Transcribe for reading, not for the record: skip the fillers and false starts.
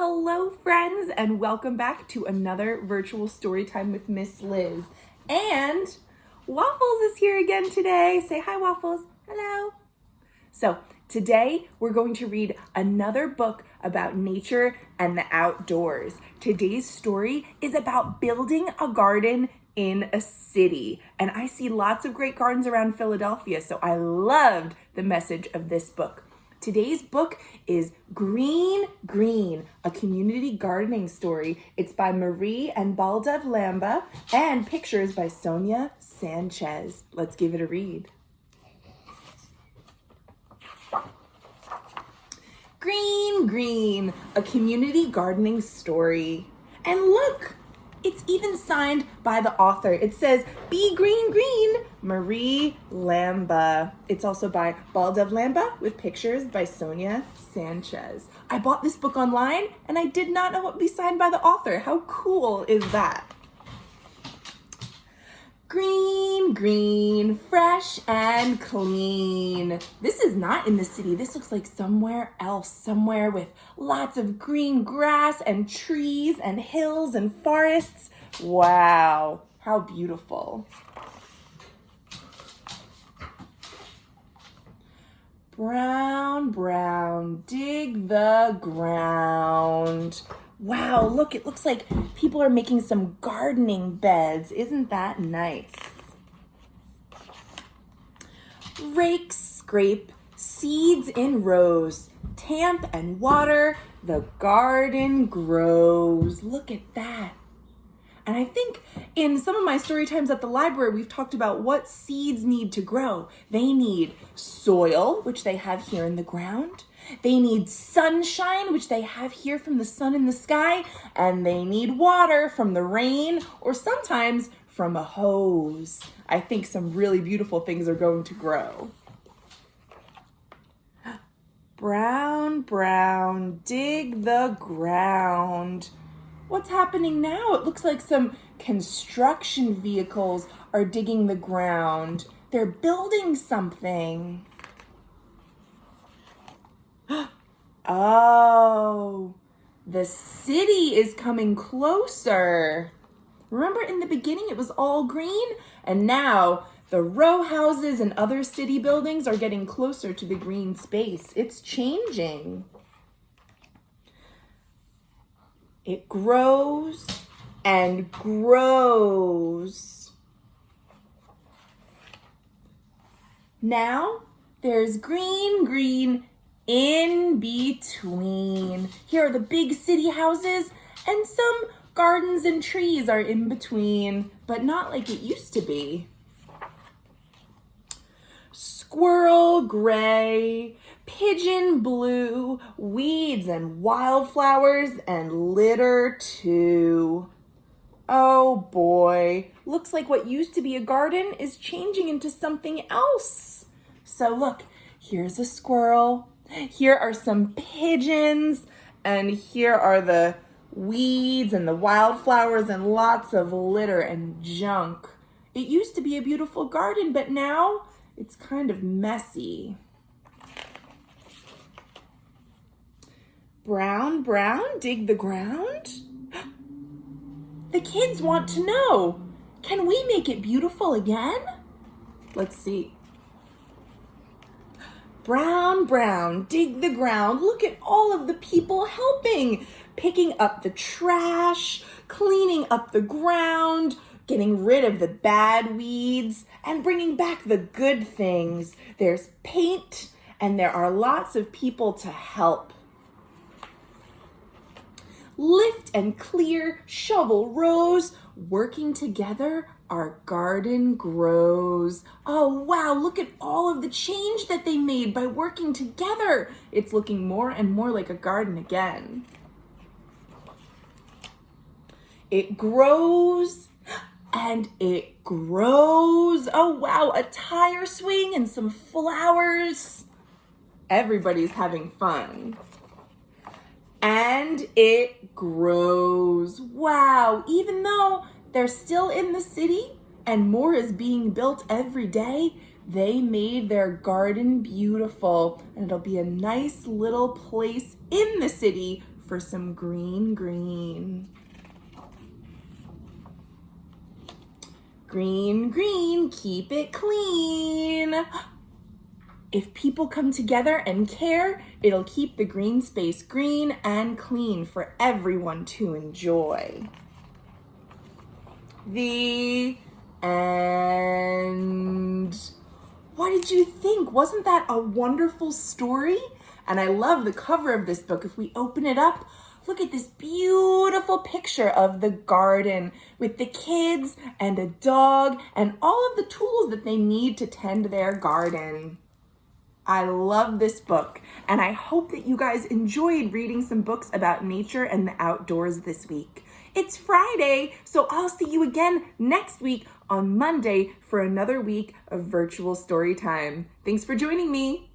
Hello friends, and welcome back to another virtual story time with Miss Liz. And Waffles is here again today. Say hi, Waffles. Hello. So today we're going to read another book about nature and the outdoors. Today's story is about building a garden in a city. And I see lots of great gardens around Philadelphia, so I loved the message of this book. Today's book is Green, a community gardening story. It's by Marie and Baldev Lamba and pictures by Sonia Sánchez. Let's give it a read. Green, a community gardening story. And look, it's even signed by the author. It says, "Be green, Marie Lamba." It's also by Baldev Lamba with pictures by Sonia Sánchez. I bought this book online and I did not know it would be signed by the author. How cool is that? Green, fresh and clean. This is not in the city. This looks like somewhere else, somewhere with lots of green grass and trees and hills and forests. Wow, how beautiful. Brown, dig the ground. Wow, look, it looks like people are making some gardening beds. Isn't that nice? Rake, scrape, seeds in rows. Tamp and water, the garden grows. Look at that. And I think in some of my story times at the library, we've talked about what seeds need to grow. They need soil, which they have here in the ground. They need sunshine, which they have here from the sun in the sky. And they need water from the rain or sometimes from a hose. I think some really beautiful things are going to grow. Brown, dig the ground. What's happening now? It looks like some construction vehicles are digging the ground. They're building something. Oh, the city is coming closer. Remember in the beginning it was all green, and now the row houses and other city buildings are getting closer to the green space. It's changing. It grows and grows. Now there's green in between. Here are the big city houses and some gardens and trees are in between, but not like it used to be. Squirrel gray, pigeon blue, weeds and wildflowers and litter too. Oh boy, looks like what used to be a garden is changing into something else. So look, here's a squirrel, here are some pigeons, and here are the weeds and the wildflowers and lots of litter and junk. It used to be a beautiful garden, but now it's kind of messy. Brown, dig the ground? The kids want to know, can we make it beautiful again? Let's see. Brown, dig the ground. Look at all of the people helping, picking up the trash, cleaning up the ground, getting rid of the bad weeds, and bringing back the good things. There's paint, and there are lots of people to help. Lift and clear, shovel rows, working together, our garden grows. Oh wow, look at all of the change that they made by working together. It's looking more and more like a garden again. It grows and it grows. Oh wow, a tire swing and some flowers. Everybody's having fun. And it grows. Wow, even though they're still in the city and more is being built every day, they made their garden beautiful, and it'll be a nice little place in the city for some green, green. Green, green, keep it clean. If people come together and care, it'll keep the green space green and clean for everyone to enjoy. The end. What did you think? Wasn't that a wonderful story? And I love the cover of this book. If we open it up, look at this beautiful picture of the garden with the kids and a dog and all of the tools that they need to tend their garden. I love this book, and I hope that you guys enjoyed reading some books about nature and the outdoors this week. It's Friday, so I'll see you again next week on Monday for another week of virtual story time. Thanks for joining me.